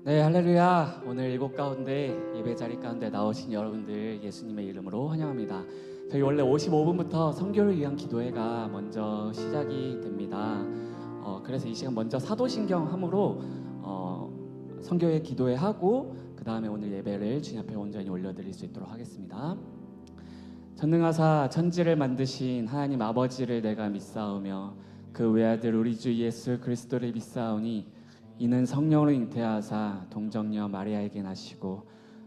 네, 할렐루야. 오늘 이곳 가운데 예배 자리 가운데 나오신 여러분들 예수님의 이름으로 환영합니다. 저희 원래 55분부터 선교를 위한 기도회가 먼저 시작이 됩니다. 그래서 이 시간 먼저 사도신경함으로 선교회 기도회 하고 그 다음에 오늘 예배를 주님 앞에 온전히 올려드릴 수 있도록 하겠습니다. 전능하사 천지를 만드신 하나님 아버지를 내가 믿사오며 그 외아들 우리 주 예수 그리스도를 믿사오니 이는 성령으로 잉태하사 동정녀 마리아에게 나시고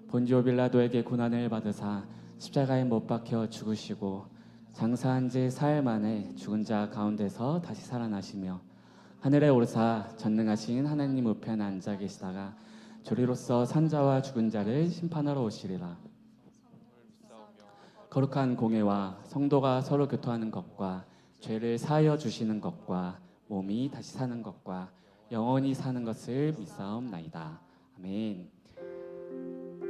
본디오 빌라도에게 고난을 받으사 십자가에 못 박혀 죽으시고 장사한 지 사흘 만에 죽은 자 가운데서 다시 살아나시며 하늘에 오르사 전능하신 하나님 우편에 앉아 계시다가 조리로서 산자와 죽은 자를 심판하러 오시리라. 거룩한 공회와 성도가 서로 교통하는 것과 죄를 사하여 주시는 것과 몸이 다시 사는 것과 영원히 사는 것을 믿사옵나이다. 아멘.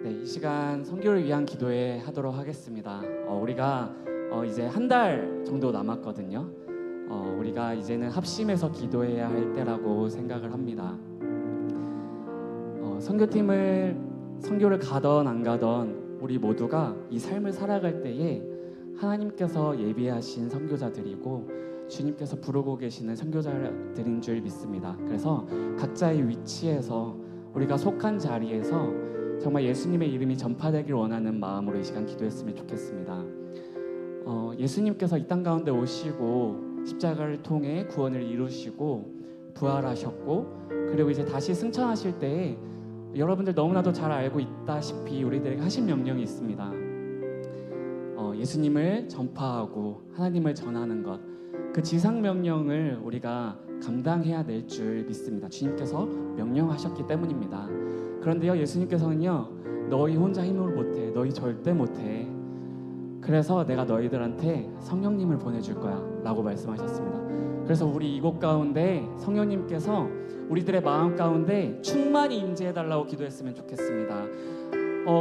네, 이 시간 선교를 위한 기도회 하도록 하겠습니다. 우리가 이제 한 달 정도 남았거든요. 우리가 이제는 합심해서 기도해야 할 때라고 생각을 합니다. 선교를 가던 안 가던 우리 모두가 이 삶을 살아갈 때에 하나님께서 예비하신 선교자들이고 주님께서 부르고 계시는 선교자들인 줄 믿습니다. 그래서 각자의 위치에서 우리가 속한 자리에서 정말 예수님의 이름이 전파되길 원하는 마음으로 이 시간 기도했으면 좋겠습니다. 예수님께서 이 땅 가운데 오시고 십자가를 통해 구원을 이루시고 부활하셨고 그리고 이제 다시 승천하실 때에 여러분들 너무나도 잘 알고 있다시피 우리들에게 하신 명령이 있습니다. 예수님을 전파하고 하나님을 전하는 것, 그 지상 명령을 우리가 감당해야 될 줄 믿습니다. 주님께서 명령하셨기 때문입니다. 그런데요, 예수님께서는요, 너희 혼자 힘으로 못해, 너희 절대 못해. 그래서 내가 너희들한테 성령님을 보내줄 거야 라고 말씀하셨습니다. 그래서 우리 이곳 가운데 성령님께서 우리들의 마음 가운데 충만히 임재해달라고 기도했으면 좋겠습니다.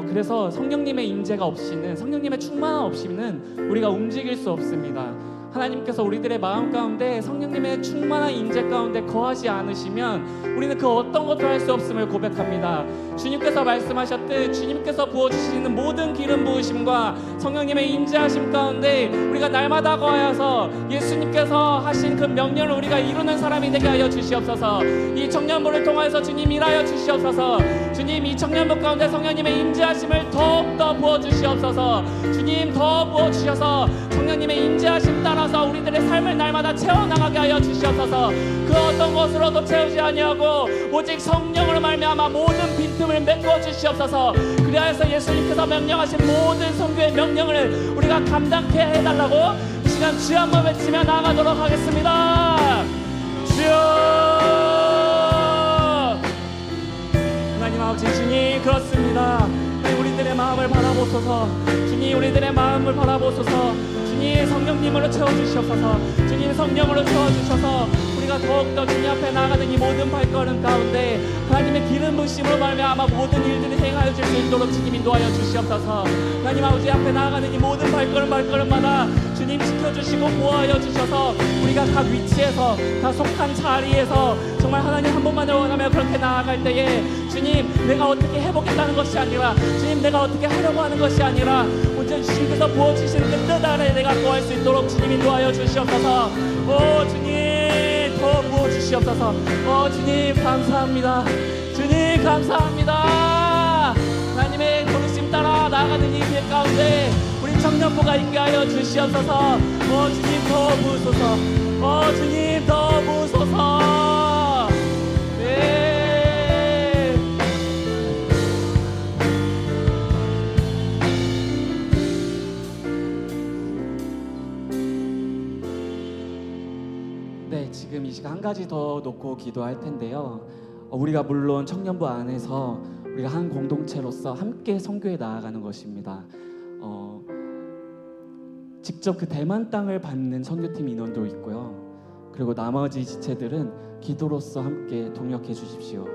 그래서 성령님의 임재가 없이는, 성령님의 충만함 없이는 우리가 움직일 수 없습니다. 하나님께서 우리들의 마음 가운데 성령님의 충만한 임재 가운데 거하지 않으시면 우리는 그 어떤 것도 할 수 없음을 고백합니다. 주님께서 말씀하셨듯 주님께서 부어주시는 모든 기름 부으심과 성령님의 임재하심 가운데 우리가 날마다 거하여서 예수님께서 하신 그 명령을 우리가 이루는 사람이 되게 하여 주시옵소서. 이 청년부를 통하여서 주님 일하여 주시옵소서. 주님 이 청년부 가운데 성령님의 임재하심을 더욱더 부어주시옵소서. 주님 더 부어주셔서 성령님의 임재하심 따라서 우리들의 삶을 날마다 채워나가게 하여 주시옵소서. 그 어떤 것으로도 채우지 아니하고 오직 성령으로 말미암아 모든 빈틈을 메꿔 주시옵소서. 그리하여서 예수님께서 명령하신 모든 선교의 명령을 우리가 감당케 해달라고 이 시간 주여 한번 외치며 나아가도록 하겠습니다. 주여. 하나님 아버지 주님 그렇습니다. 우리들의 마음을 바라보소서. 주님 우리들의 마음을 바라보소서. 주님 성령님으로 채워주시옵소서. 주님 성령으로 채워주셔서 우리가 더욱더 주님 앞에 나아가는 이 모든 발걸음 가운데 하나님의 기름 부으심으로 말미암아 모든 일들을 행하여 줄 수 있도록 주님 인도하여 주시옵소서. 하나님 아버지 앞에 나아가는 이 모든 발걸음마다 주님 지켜주시고 보호하여 주셔서 우리가 각 위치에서 각 속한 자리에서 정말 하나님 한 분만을 원하며 그렇게 나아갈 때에 주님 내가 어떻게 해보겠다는 것이 아니라 주님 내가 어떻게 하려고 하는 것이 아니라 온전히 주님께서 부어주시는 그 뜻 아래 내가 거할 수 있도록 주님 인도하여 주시옵소서. 오 주님 더 부어주시옵소서. 주님 감사합니다. 주님 감사합니다. 하나님의 부르심 따라 나아가는 이 길 가운데 우리 청년부가 있게 하여 주시옵소서. 주님 더 부으소서. 주님 더 부으소서. 네, 지금 이 시간 한 가지 더 놓고 기도할 텐데요. 우리가 물론 청년부 안에서 우리가 한 공동체로서 함께 선교에 나아가는 것입니다. 직접 그 대만 땅을 밟는 선교팀 인원도 있고요. 그리고 나머지 지체들은 기도로서 함께 동력해 주십시오.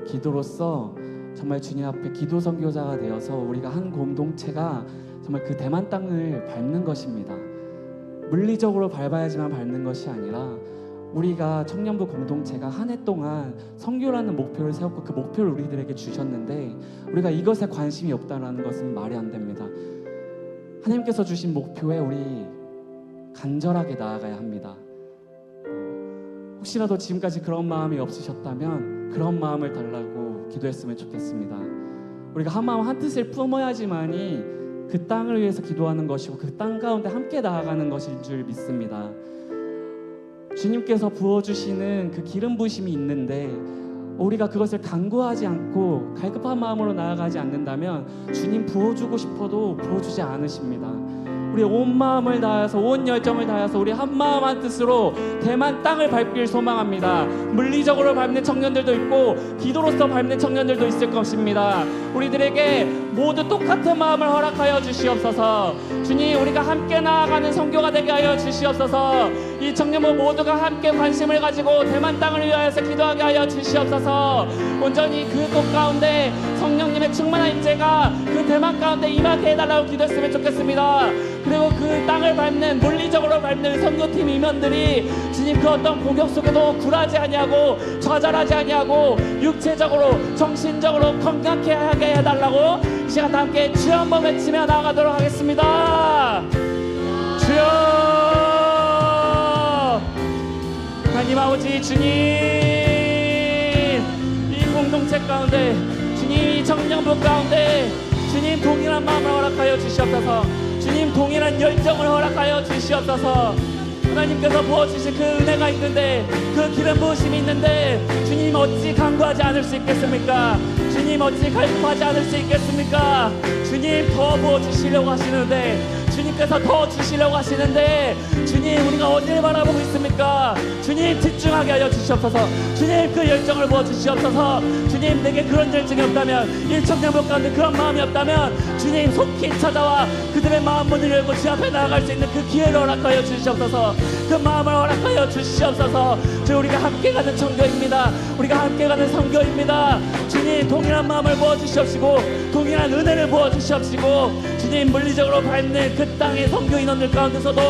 기도로서 정말 주님 앞에 기도 선교자가 되어서 우리가 한 공동체가 정말 그 대만 땅을 밟는 것입니다. 물리적으로 밟아야지만 밟는 것이 아니라 우리가 청년부 공동체가 한 해 동안 선교라는 목표를 세웠고 그 목표를 우리들에게 주셨는데 우리가 이것에 관심이 없다는 것은 말이 안 됩니다. 하나님께서 주신 목표에 우리 간절하게 나아가야 합니다. 혹시라도 지금까지 그런 마음이 없으셨다면 그런 마음을 달라고 기도했으면 좋겠습니다. 우리가 한 마음 한 뜻을 품어야지만이 그 땅을 위해서 기도하는 것이고 그 땅 가운데 함께 나아가는 것인 줄 믿습니다. 주님께서 부어주시는 그 기름 부심이 있는데 우리가 그것을 간구하지 않고 갈급한 마음으로 나아가지 않는다면 주님 부어주고 싶어도 부어주지 않으십니다. 우리 온 마음을 다해서 온 열정을 다해서 우리 한 마음 한 뜻으로 대만 땅을 밟길 소망합니다. 물리적으로 밟는 청년들도 있고 기도로서 밟는 청년들도 있을 것입니다. 우리들에게 모두 똑같은 마음을 허락하여 주시옵소서. 주님, 우리가 함께 나아가는 선교가 되게 하여 주시옵소서. 이 청년부 모두가 함께 관심을 가지고 대만 땅을 위하여서 기도하게 하여 주시옵소서. 온전히 그 곳 가운데 성령님의 충만한 임재가 그 대만 가운데 임하게 해달라고 기도했으면 좋겠습니다. 그리고 그 땅을 밟는 물리적으로 밟는 선교팀 임원들이 주님 그 어떤 공격 속에도 굴하지 아니하고 좌절하지 아니하고 육체적으로 정신적으로 건강하게 하게 해달라고 이 시간 함께 주여 한번 외치며 나아가도록 하겠습니다. 주여, 하나님 아버지, 주님 이 공동체 가운데 주님 이 청년부 가운데 주님 동일한 마음을 허락하여 주시옵소서. 주님 동일한 열정을 허락하여 주시옵소서. 하나님께서 부어주신 그 은혜가 있는데 그 기름 부으심이 있는데 주님 어찌 간구하지 않을 수 있겠습니까? 주님 어찌 갈급하지 않을 수 있겠습니까? 주님 더 부어주시려고 하시는데 주님께서 더 주시려고 하시는데 주님 우리가 어디를 바라보고 있습니까? 주님 집중하게 하여 주시옵소서. 주님 그 열정을 부어주시옵소서. 주님 내게 그런 열정이 없다면 이 청년부 가운데 그런 마음이 없다면 주님 속히 찾아와 그들의 마음 문을 열고 주 앞에 나아갈 수 있는 그 기회를 허락하여 주시옵소서. 그 마음을 허락하여 주시옵소서. 주 우리가 함께 가는 청교입니다. 우리가 함께 가는 선교입니다. 주님 동일한 마음을 부어주시옵시고 동일한 은혜를 부어주시옵시고 주님 물리적으로 밟는 그 땅의 선교 인원들 가운데서도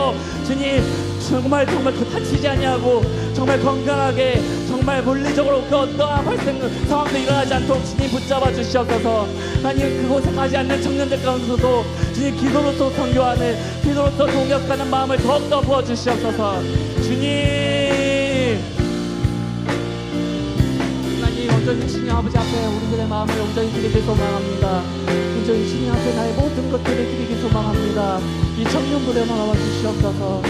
주님 정말 그 다치지 아니하고 정말 건강하게 정말 물리적으로 그 어떠한 발생 상황도 일어나지 않도록 주님 붙잡아 주시옵소서. 하나님 그곳에 가지 않는 청년들 가운데서도 주님 기도로서 선교하는 기도로서 동역하는 마음을 더욱더 부어주시옵소서. 주님 하나님 온전히 주님 아버지 앞에 우리들의 마음을 온전히 드리길 소망합니다. 온전히 주님 앞에 나의 모든 것들을 드리길 소망합니다. 이 청년부를 바라봐 주시옵소서.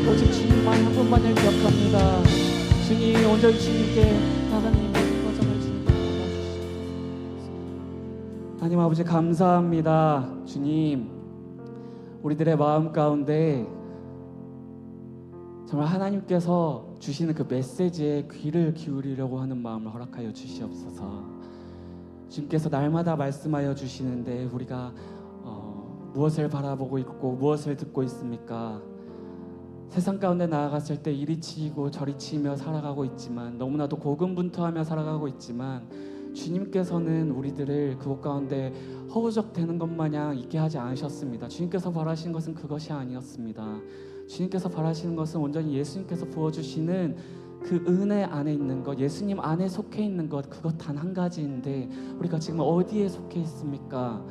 오직 주님만 한 분만을 기억합니다. 주님 온전히 주님께 나가는 이 모든 과정을 주님 바라봐 주시옵소서. 하나님 아버지 감사합니다. 주님 우리들의 마음 가운데 정말 하나님께서 주시는 그 메시지에 귀를 기울이려고 하는 마음을 허락하여 주시옵소서. 주님께서 날마다 말씀하여 주시는데 우리가 무엇을 바라보고 있고 무엇을 듣고 있습니까? 세상 가운데 나아갔을 때 이리 치이고 저리 치이며 살아가고 있지만 너무나도 고군분투하며 살아가고 있지만 주님께서는 우리들을 그곳 가운데 허우적대는 것 마냥 있게 하지 않으셨습니다. 주님께서 바라시는 것은 그것이 아니었습니다. 주님께서 바라시는 것은 온전히 예수님께서 부어주시는 그 은혜 안에 있는 것, 예수님 안에 속해 있는 것, 그것 단 한 가지인데 우리가 지금 어디에 속해 있습니까?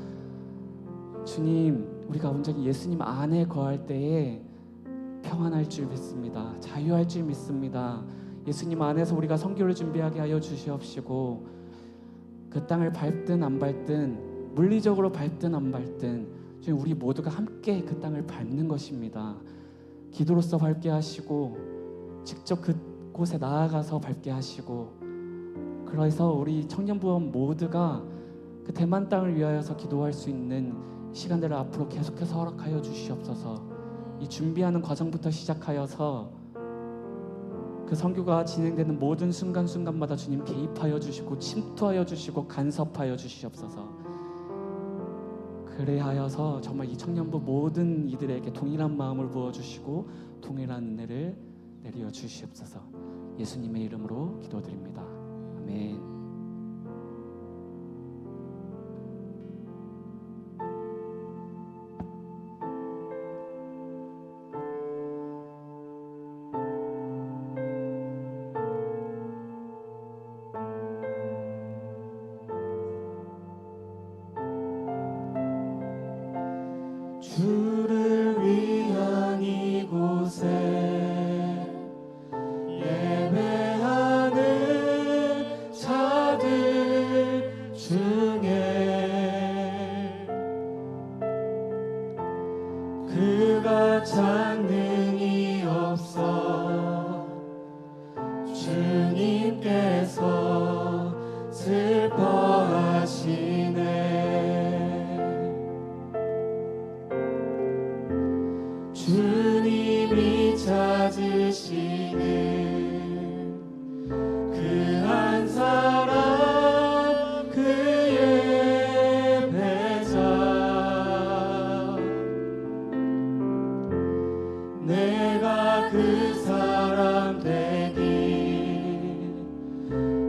주님, 우리가 온전히 예수님 안에 거할 때에 평안할 줄 믿습니다. 자유할 줄 믿습니다. 예수님 안에서 우리가 선교를 준비하게 하여 주시옵시고 그 땅을 밟든 안 밟든 물리적으로 밟든 안 밟든 주님 우리 모두가 함께 그 땅을 밟는 것입니다. 기도로서 밟게 하시고 직접 그곳에 나아가서 밟게 하시고 그래서 우리 청년부원 모두가 그 대만 땅을 위하여서 기도할 수 있는 시간들을 앞으로 계속해서 허락하여 주시옵소서. 이 준비하는 과정부터 시작하여서 그 선교가 진행되는 모든 순간순간마다 주님 개입하여 주시고 침투하여 주시고 간섭하여 주시옵소서. 그래하여서 정말 이 청년부 모든 이들에게 동일한 마음을 부어주시고 동일한 은혜를 내려 주시옵소서. 예수님의 이름으로 기도드립니다. 아멘. 슬퍼하시네. 주님이 찾으시는 그 한 사람 그의 배자 내가 그 사람 되기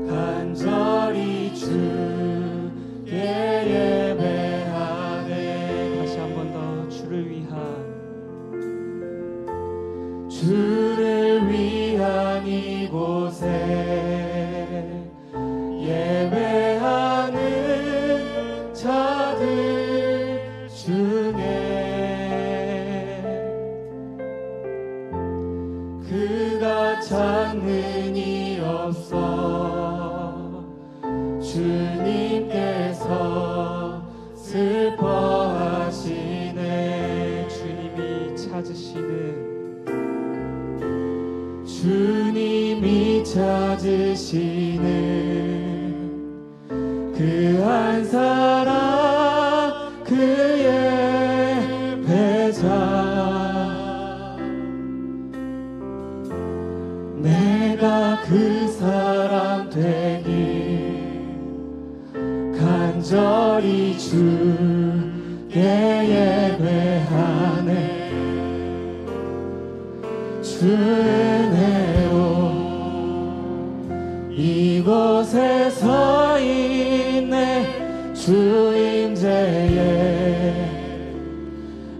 간절히 주께 예배하네. 다시 한 번 더 주를 위한 이곳에 예배하는 자들 중에 그가 찾는 이 없어 주님께서 슬퍼하시네. 주님이 찾으시는 그 한 사람 그의 배자 내가 그 사람 되기 간절히 주께 예배하네. 주 은혜로 이곳에 서 있네. 주 임재에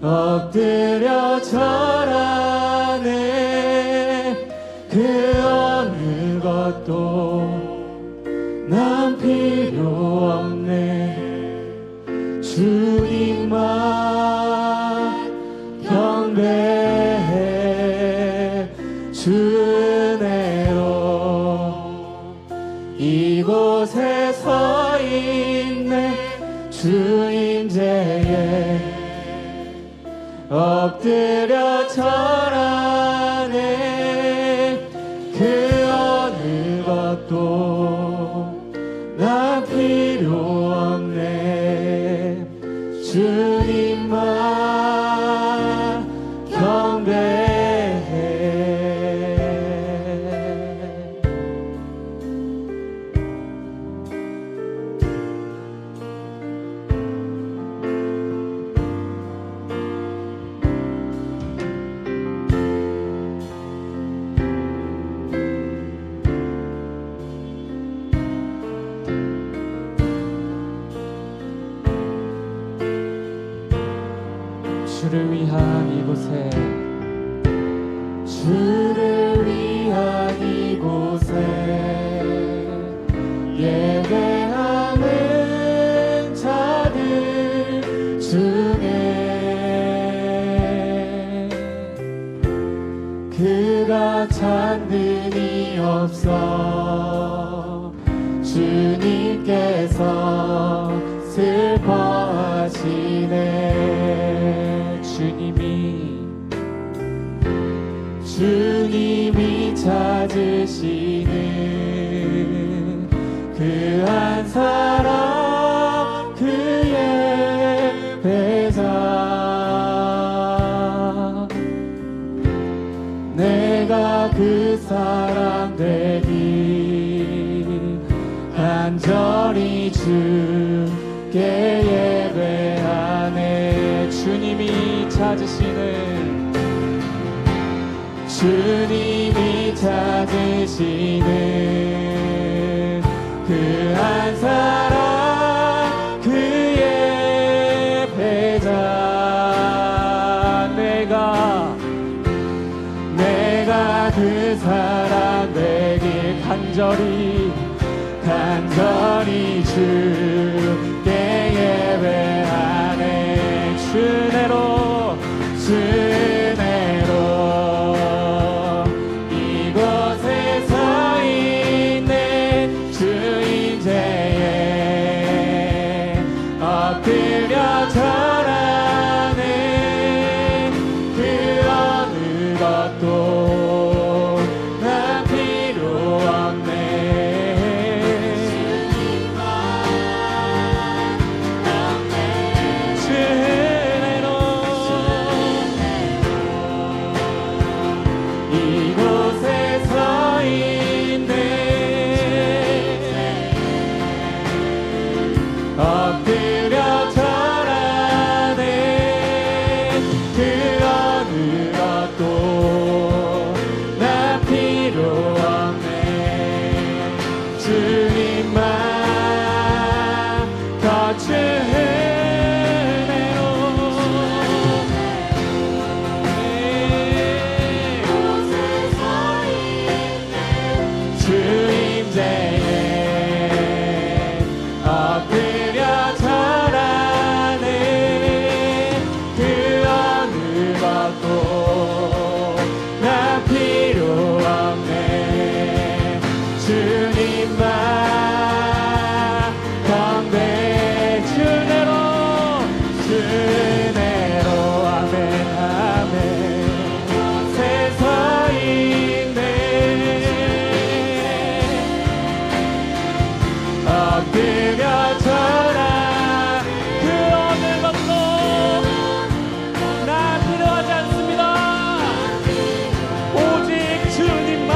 엎드려 절하네. 그 어느 것도 난 필요 없네. 주님만 경배해. 주 은혜로 이곳에 서 있네. 주 임재에 엎드려 절하네. 그 어느 것도 나 필요 없네. 주님만 경배해. 주를 위한 이곳에 주를 위한 이곳에 예배하는 자들 중에 그가 찾는 이 없어 주님께서 슬퍼하시네. 주님이 찾으시는 그 한 사람 그의 배자 내가 그 사람 되기 간절히 주께 예배하네. 주님이 찾으시는 그 한 사람 그의 배자 내가 그 사람 되길 간절히 주께 예배하네. 주 은혜로 이곳에 서 있네. 주 임재에 엎드려 절하네. 그 어느 것도 난 필요 없네. 엎드려 절하네. 그 어느 것도 나 필요 없네. 주님만 거주 은혜로 주 임재에 엎드려 절하네. 그 어느 것도 나 필요 없네. 주님만 경배 주내로 주내로 아멘 아멘. 곳에 서 있네. 엎드려 절하. 그 어느 것도 나 필요하지 않습니다. 오직 주님만.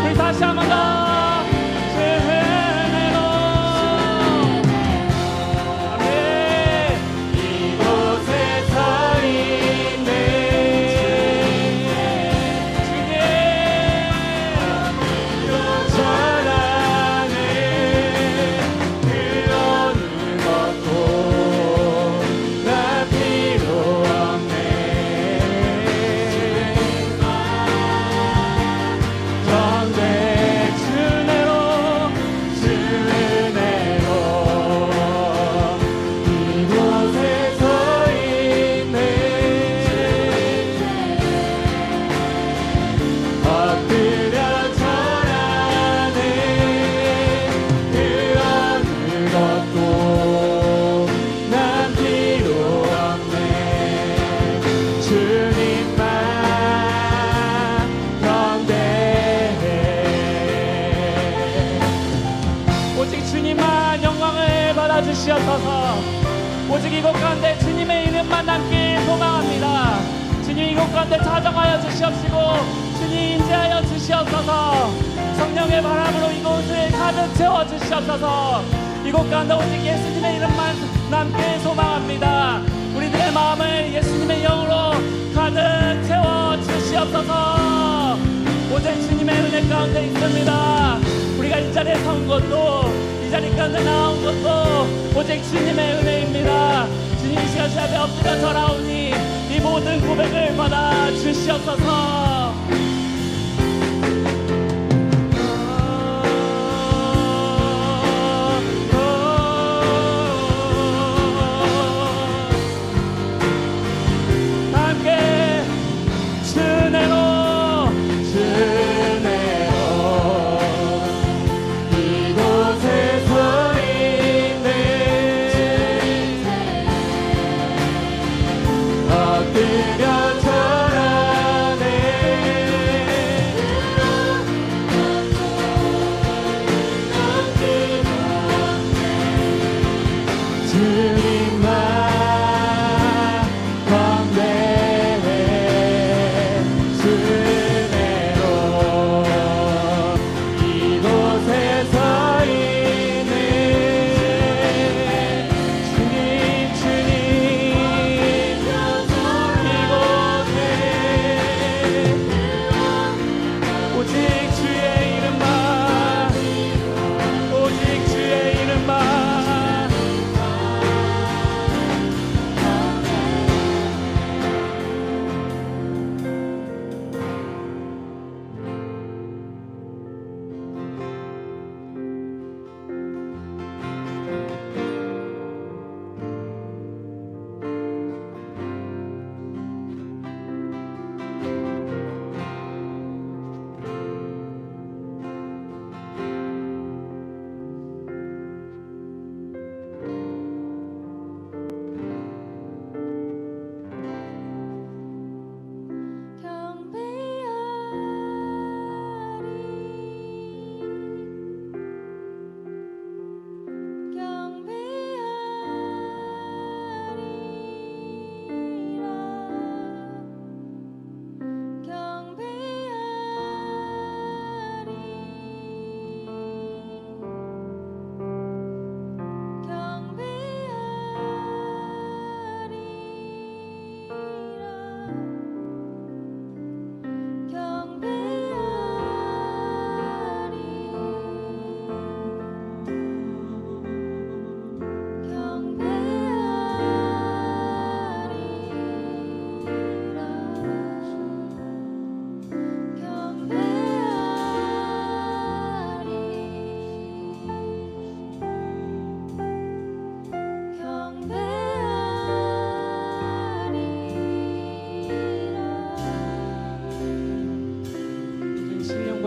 우리 다시 한 번 더. 주 은혜로. 아멘. 이곳에 서 있네. 주님 전하네. 그 어느 것도 나 필요 없네. 경배 주내로 주 은혜로 이곳에 서 있네. 엎드려 절하네. 그 어느 것도 난 필요 없네. 주님만 경배해. 오직 주님만 영광을 받아주시옵소서. 오직 이곳 가운데 주님의 이름만 남길 소망합니다. 주님 이곳 가운데 찾아가여 주시옵시고 주님 인재하여 주시옵소서. 성령의 바람으로 이곳을 가득 채워 주시옵소서. 이곳 가운데 오직 예수님의 이름만 남길 소망합니다. 우리들의 마음을 예수님의 영으로 가득 채워 주시옵소서. 오직 주님의 은혜 가운데 있습니다. 우리가 이 자리에 선 것도 이 자리 가운데 나온 것도 오직 주님의 은혜입니다. 주님 이 시간 앞에 엎드려 절하오니 이 모든 고백을 받아 주시옵소서. 함께 주내로 주내로 이곳에 서 있네. 엎드려 절하네.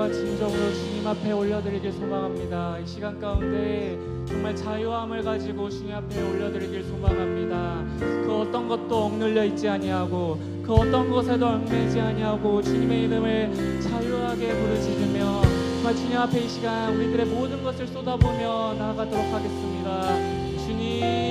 영광 진정으로 주님 앞에 올려드리길 소망합니다. 이 시간 가운데 정말 자유함을 가지고 주님 앞에 올려드리길 소망합니다. 그 어떤 것도 억눌려 있지 아니하고 그 어떤 것에도 얽매이지 아니하고 주님의 이름을 자유하게 부르짖으며 정말 주님 앞에 이 시간 우리들의 모든 것을 쏟아부으며 나아가도록 하겠습니다. 주님,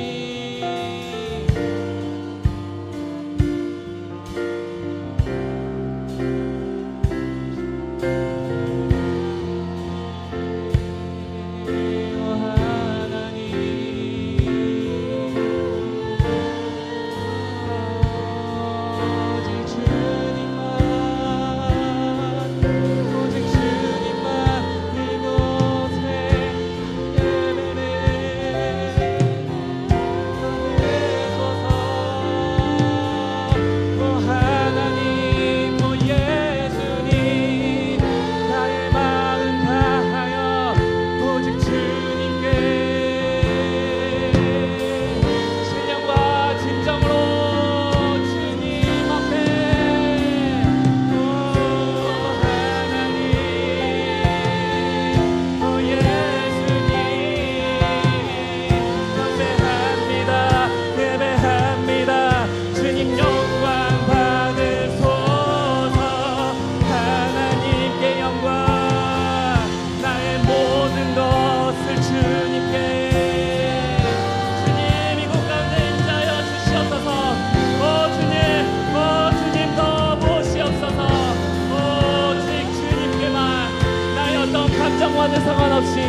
감정과는 상관없이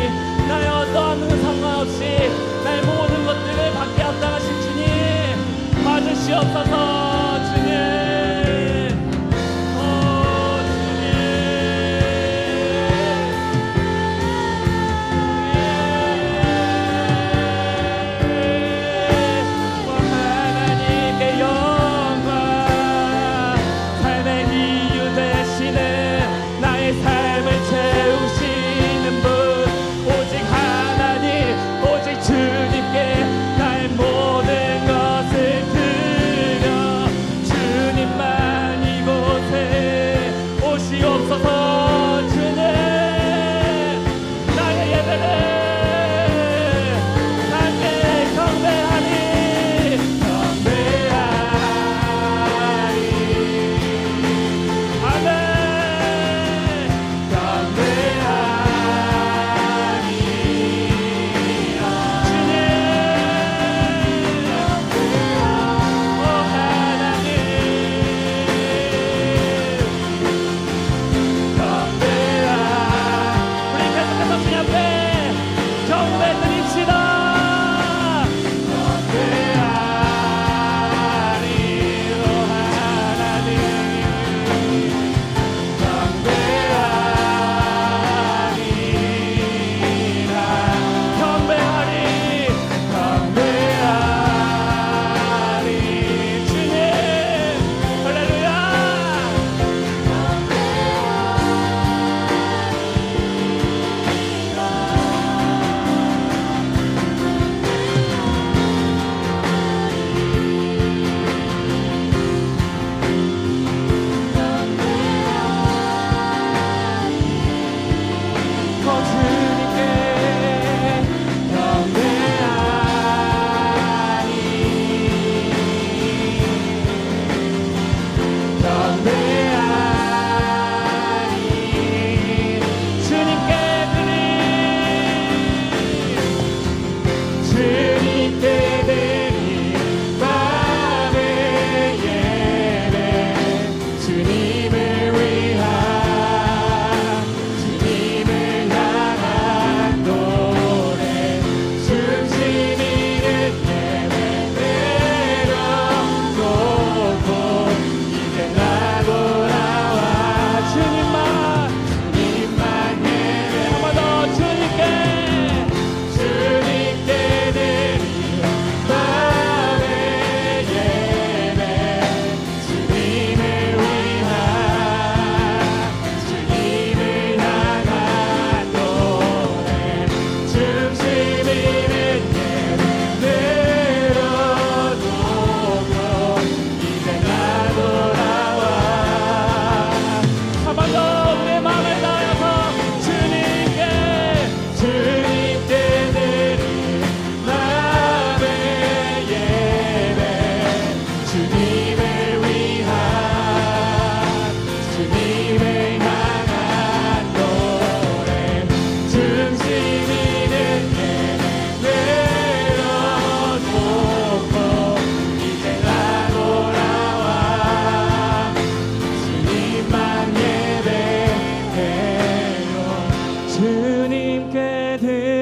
나의 어떠한 상관없이 나의 모든 것들을 받게 합당하신 주님 받으시옵소서. 주님, 하나님께 영광. 삶의 이유 되시는 나의 삶을 채우시는 분 오직 하나님 오직 주님께 나의 모든 것을 드려 주님만 이곳에 오시옵소서. 주님, 나의 예배를 함께 경배하리 경배하리. 아멘.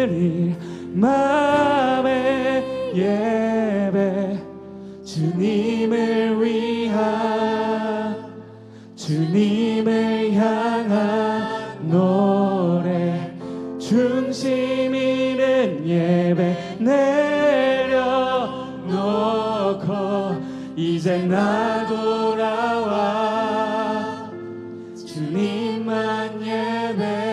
드릴 마음의 예배, 주님을 위한, 주님을 향한 노래, 중심 있는 예배 내려놓고 이제 나 돌아와 주님만 예배해요.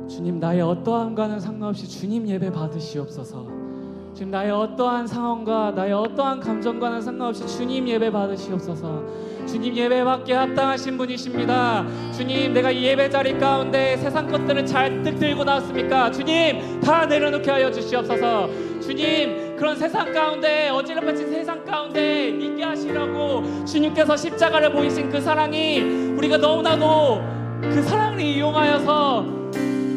주님, 나의 어떠함과는 상관없이 주님 예배 받으시옵소서. 지금 나의 어떠한 상황과 나의 어떠한 감정과는 상관없이 주님 예배 받으시옵소서. 주님 예배 받기에 합당하신 분이십니다. 주님, 내가 이 예배 자리 가운데 세상 것들을 잔뜩 들고 나왔습니까? 주님, 다 내려놓게 하여 주시옵소서. 주님, 그런 세상 가운데, 어지럽혀진 세상 가운데 있게 하시려고 주님께서 십자가를 보이신 그 사랑이, 우리가 너무나도 그 사랑을 이용하여서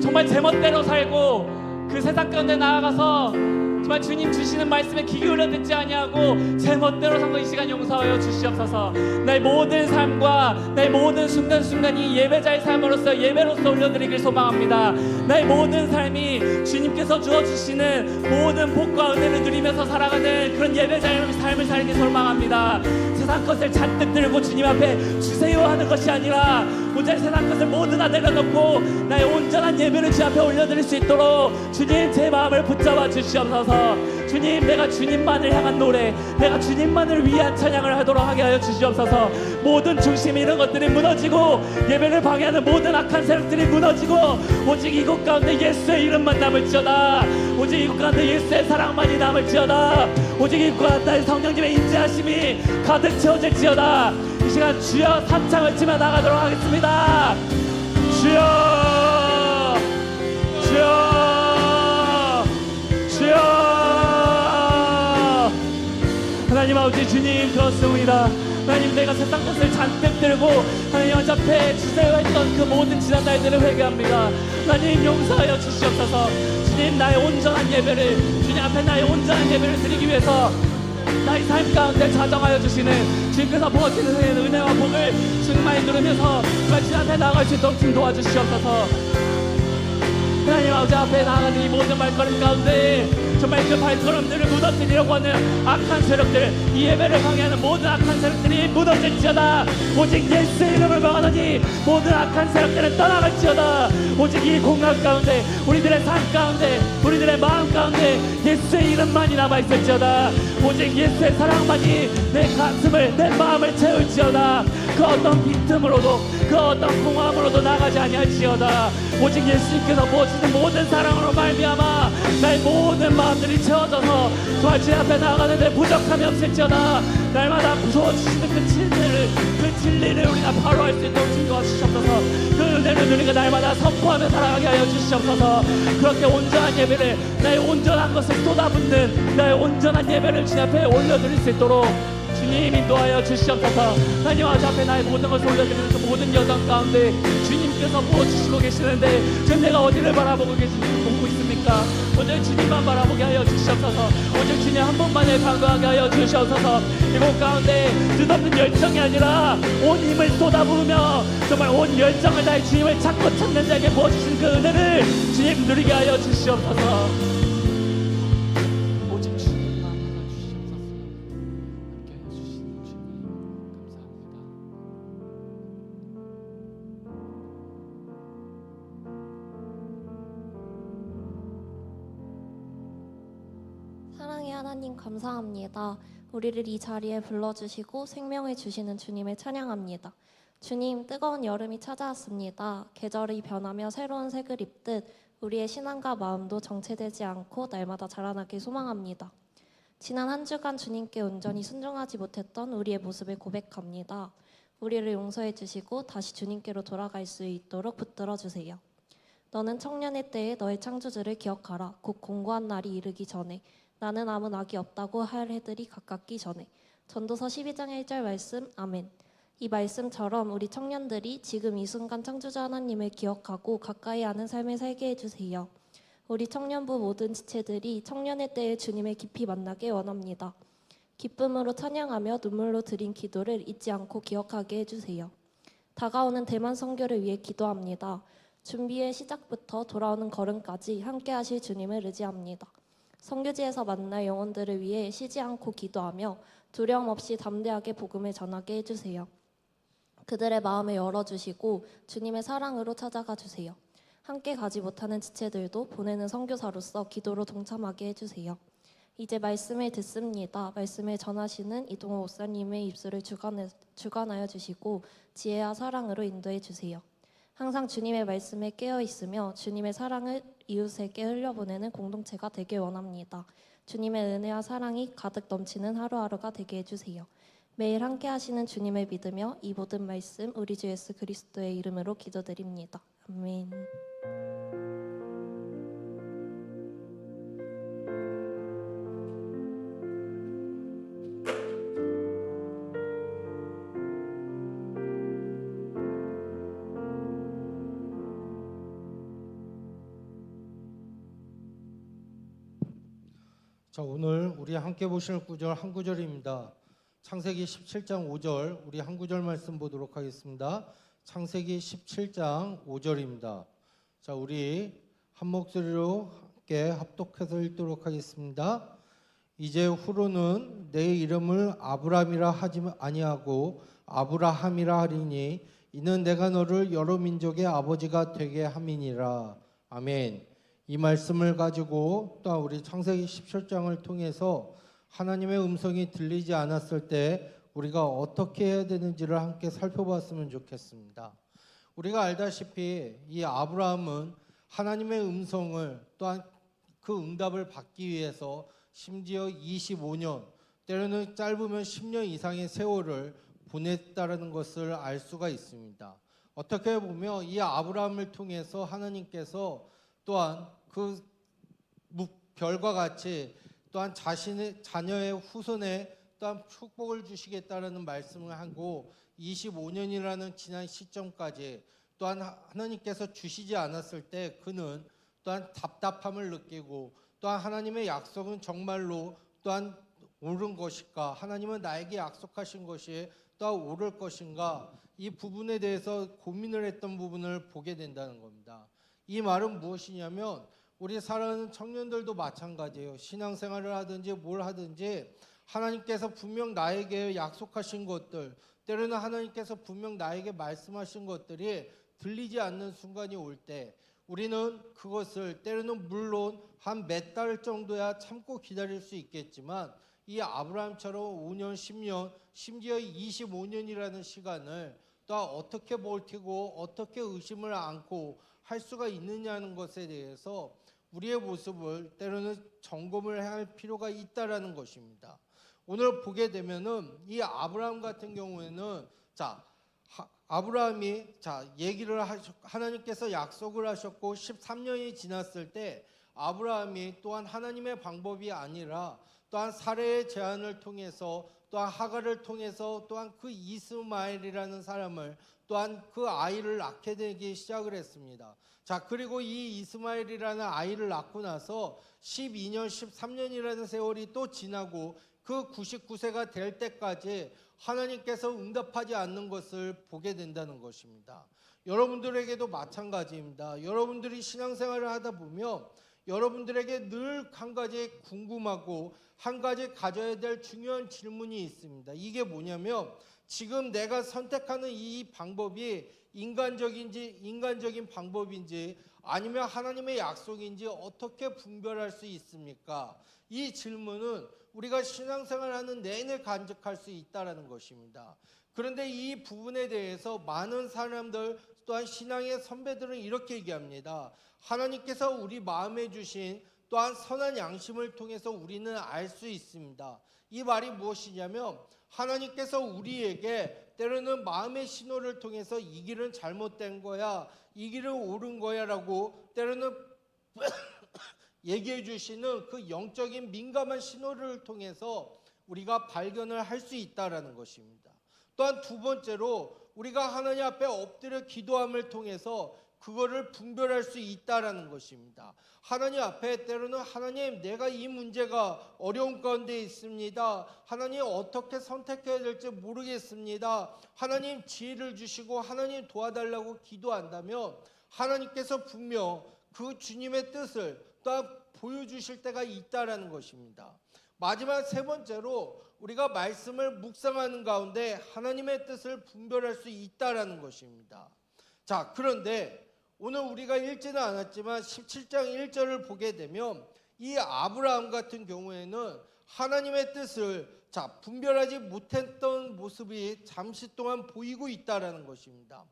정말 제멋대로 살고 그 세상 가운데 나아가서 정말 주님 주시는 말씀에 귀 기울여 듣지 아니하고 제멋대로 산 거 이 시간 용서하여 주시옵소서. 나의 모든 삶과 나의 모든 순간순간이 예배자의 삶으로서 예배로서 올려드리길 소망합니다. 나의 모든 삶이 주님께서 주어주시는 모든 복과 은혜를 누리면서 살아가는 그런 예배자의 삶을 살기 소망합니다. 세상 것을 잔뜩 들고 주님 앞에 주세요 하는 것이 아니라 온전히 세상 것을 모두 다 내려놓고 나의 온전한 예배를 주 앞에 올려드릴 수 있도록 주님 제 마음을 붙잡아 주시옵소서. 주님, 내가 주님만을 향한 노래, 내가 주님만을 위한 찬양을 하도록 하게 하여 주시옵소서. 모든 중심 이런 것들이 무너지고 예배를 방해하는 모든 악한 세력들이 무너지고 오직 이곳 가운데 예수의 이름만 남을지어다. 오직 이곳 가운데 예수의 사랑만이 남을지어다. 오직 이곳 가운데 성령님의 인자하심이 가득 채워질지어다. 이 시간 주여 삼창을 치며 나가도록 하겠습니다. 주여, 주여, 주여. 하나님 아버지, 주님 그렇습니다. 하나님, 내가 세상 것을 잔뜩 들고 하나님 앞에 주세요 했던 그 모든 지난 날들을 회개합니다. 하나님 용서하여 주시옵소서. 주님, 나의 온전한 예배를, 주님 앞에 나의 온전한 예배를 드리기 위해서 나의 삶 가운데 자정하여 주시는 주님께서 부어주시는 은혜와 복을 충만히 누르면서 주님 앞에 나아갈 수 있도록 좀 도와주시옵소서. 하나님 아버지 앞에 나아가는 이 모든 발걸음 가운데 정말 그 발걸음들을 무너뜨리려고 하는 악한 세력들, 이 예배를 방해하는 모든 악한 세력들이 무너질지어다. 오직 예수의 이름을 명하노니 모든 악한 세력들은 떠나갈지어다. 오직 이 공간 가운데, 우리들의 삶 가운데, 우리들의 마음 가운데 예수의 이름만이 남아있을지어다. 오직 예수의 사랑만이 내 가슴을, 내 마음을 채울지어다. 그 어떤 빈틈으로도, 그 어떤 공허함으로도 나가지 아니할지어다. 오직 예수님께서 부어주시는 모든 사랑으로 말미암아 나의 모든 마음들이 채워져서 정말 주 앞에 나아가는데 부족함이 없을지어다. 날마다 부어주시는 그 진리를 우리가 바로 할 수 있도록 도와주시옵소서. 그 은혜를 우리가 날마다 선포하며 살아가게 하여 주시옵소서. 그렇게 온전한 예배를, 나의 온전한 것을 쏟아붓는 나의 온전한 예배를 주 앞에 올려드릴 수 있도록 주님 인도하여 주시옵소서. 하나님 앞에 나의 모든 것을 올려드리는 그 모든 여정 가운데 주님께서 부어주시고 계시는데 지금 내가 어디를 바라보고 있습니까? 오늘 주님만 바라보게 하여 주시옵소서. 오직 주님 한 분만을 간구하게 하여 주시옵소서. 이곳 가운데 뜻없는 열정이 아니라 온 힘을 쏟아부으며 정말 온 열정을 다해 주님을 찾고 찾는 자에게 부어주신 그 은혜를 주님 누리게 하여 주시옵소서. 사랑의 하나님 감사합니다. 우리를 이 자리에 불러주시고 생명을 주시는 주님을 찬양합니다. 주님, 뜨거운 여름이 찾아왔습니다. 계절이 변하며 새로운 색을 입듯 우리의 신앙과 마음도 정체되지 않고 날마다 자라나길 소망합니다. 지난 한 주간 주님께 온전히 순종하지 못했던 우리의 모습을 고백합니다. 우리를 용서해 주시고 다시 주님께로 돌아갈 수 있도록 붙들어 주세요. 너는 청년의 때에 너의 창조주를 기억하라. 곧 공고한 날이 이르기 전에 나는 아무 낙이 없다고 할 해들이 가깝기 전에. 전도서 12장 1절 말씀. 아멘. 이 말씀처럼 우리 청년들이 지금 이 순간 창조자 하나님을 기억하고 가까이 아는 삶을 살게 해주세요. 우리 청년부 모든 지체들이 청년의 때에 주님을 깊이 만나게 원합니다. 기쁨으로 찬양하며 눈물로 드린 기도를 잊지 않고 기억하게 해주세요. 다가오는 대만 선교를 위해 기도합니다. 준비의 시작부터 돌아오는 걸음까지 함께 하실 주님을 의지합니다. 선교지에서 만날 영혼들을 위해 쉬지 않고 기도하며 두려움 없이 담대하게 복음을 전하게 해주세요. 그들의 마음을 열어주시고 주님의 사랑으로 찾아가 주세요. 함께 가지 못하는 지체들도 보내는 선교사로서 기도로 동참하게 해주세요. 이제 말씀을 듣습니다. 말씀을 전하시는 이동호 목사님의 입술을 주관하여 주시고 지혜와 사랑으로 인도해 주세요. 항상 주님의 말씀에 깨어 있으며 주님의 사랑을 이웃에게 흘려보내는 공동체가 되길 원합니다. 주님의 은혜와 사랑이 가득 넘치는 하루하루가 되게 해주세요. 매일 함께 하시는 주님을 믿으며 이 모든 말씀 우리 주 예수 그리스도의 이름으로 기도드립니다. 아멘. 자, 오늘 우리 함께 보실 구절 한 구절입니다. 창세기 17장 5절 우리 한 구절 말씀 보도록 하겠습니다. 창세기 17장 5절입니다. 자, 우리 한 목소리로 함께 합독해서 읽도록 하겠습니다. 이제 후로는 내 이름을 아브람이라 하지 아니하고 아브라함이라 하리니 이는 내가 너를 여러 민족의 아버지가 되게 함이니라. 아멘. 이 말씀을 가지고 또 우리 창세기 17장을 통해서 하나님의 음성이 들리지 않았을 때 우리가 어떻게 해야 되는지를 함께 살펴봤으면 좋겠습니다. 우리가 알다시피 이 아브라함은 하나님의 음성을 또한 그 응답을 받기 위해서 심지어 25년, 때로는 짧으면 10년 이상의 세월을 보냈다는 것을 알 수가 있습니다. 어떻게 보면 이 아브라함을 통해서 하나님께서 또한 그 별과 같이 또한 자신의 자녀의 후손에 또한 축복을 주시겠다라는 말씀을 하고 25년이라는 지난 시점까지 또한 하나님께서 주시지 않았을 때 그는 또한 답답함을 느끼고 또한 하나님의 약속은 정말로 또한 옳은 것일까? 하나님은 나에게 약속하신 것이 또한 옳을 것인가? 이 부분에 대해서 고민을 했던 부분을 보게 된다는 겁니다. 이 말은 무엇이냐면 우리 사랑하는 청년들도 마찬가지예요. 신앙생활을 하든지 뭘 하든지 하나님께서 분명 나에게 약속하신 것들, 때로는 하나님께서 분명 나에게 말씀하신 것들이 들리지 않는 순간이 올 때 우리는 그것을 때로는 물론 한 몇 달 정도야 참고 기다릴 수 있겠지만 이 아브라함처럼 5년, 10년, 심지어 25년이라는 시간을 또 어떻게 버티고 어떻게 의심을 안고 할 수가 있느냐는 것에 대해서 우리의 모습을 때로는 점검을 할 필요가 있다라는 것입니다. 오늘 보게 되면은 이 아브라함 같은 경우에는 아브라함이 얘기를 하나님께서 약속을 하셨고 13년이 지났을 때 아브라함이 또한 하나님의 방법이 아니라 또한 사례의 제안을 통해서 또한 하갈을 통해서 또한 그 이스마엘이라는 사람을 또한 그 아이를 낳게 되기 시작을 했습니다. 그리고 이 이스마엘이라는 아이를 낳고 나서 12년, 13년이라는 세월이 또 지나고 그 99세가 될 때까지 하나님께서 응답하지 않는 것을 보게 된다는 것입니다. 여러분들에게도 마찬가지입니다. 여러분들이 신앙생활을 하다 보면 여러분들에게 늘 한 가지 궁금하고 한 가지 가져야 될 중요한 질문이 있습니다. 이게 뭐냐면 지금 내가 선택하는 이 방법이 인간적인 방법인지 아니면 하나님의 약속인지 어떻게 분별할 수 있습니까? 이 질문은 우리가 신앙생활하는 내내 간직할 수 있다는 것입니다. 그런데 이 부분에 대해서 많은 사람들 또한 신앙의 선배들은 이렇게 얘기합니다. 하나님께서 우리 마음에 주신 또한 선한 양심을 통해서 우리는 알 수 있습니다. 이 말이 무엇이냐면 하나님께서 우리에게 때로는 마음의 신호를 통해서 이 길은 잘못된 거야, 이 길은 옳은 거야 라고 때로는 얘기해 주시는 그 영적인 민감한 신호를 통해서 우리가 발견을 할 수 있다는 것입니다. 또한 두 번째로 우리가 하나님 앞에 엎드려 기도함을 통해서 그거를 분별할 수 있다라는 것입니다. 하나님 앞에 때로는 하나님 내가 이 문제가 어려운 가운데 있습니다. 하나님 어떻게 선택해야 될지 모르겠습니다. 하나님 지혜를 주시고 하나님 도와달라고 기도한다면 하나님께서 분명 그 주님의 뜻을 또한 보여주실 때가 있다라는 것입니다. 마지막 세 번째로 우리가 말씀을 묵상하는 가운데 하나님의 뜻을 분별할 수 있다라는 것입니다. 자, 그런데 오늘 우리가 읽지는 않았지만 17장 1절을 보게 되면 이 아브라함 같은 경우에는 하나님의 뜻을 분별하지 못했던 모습이 잠시 동안 보이고 있다라는 것입니다.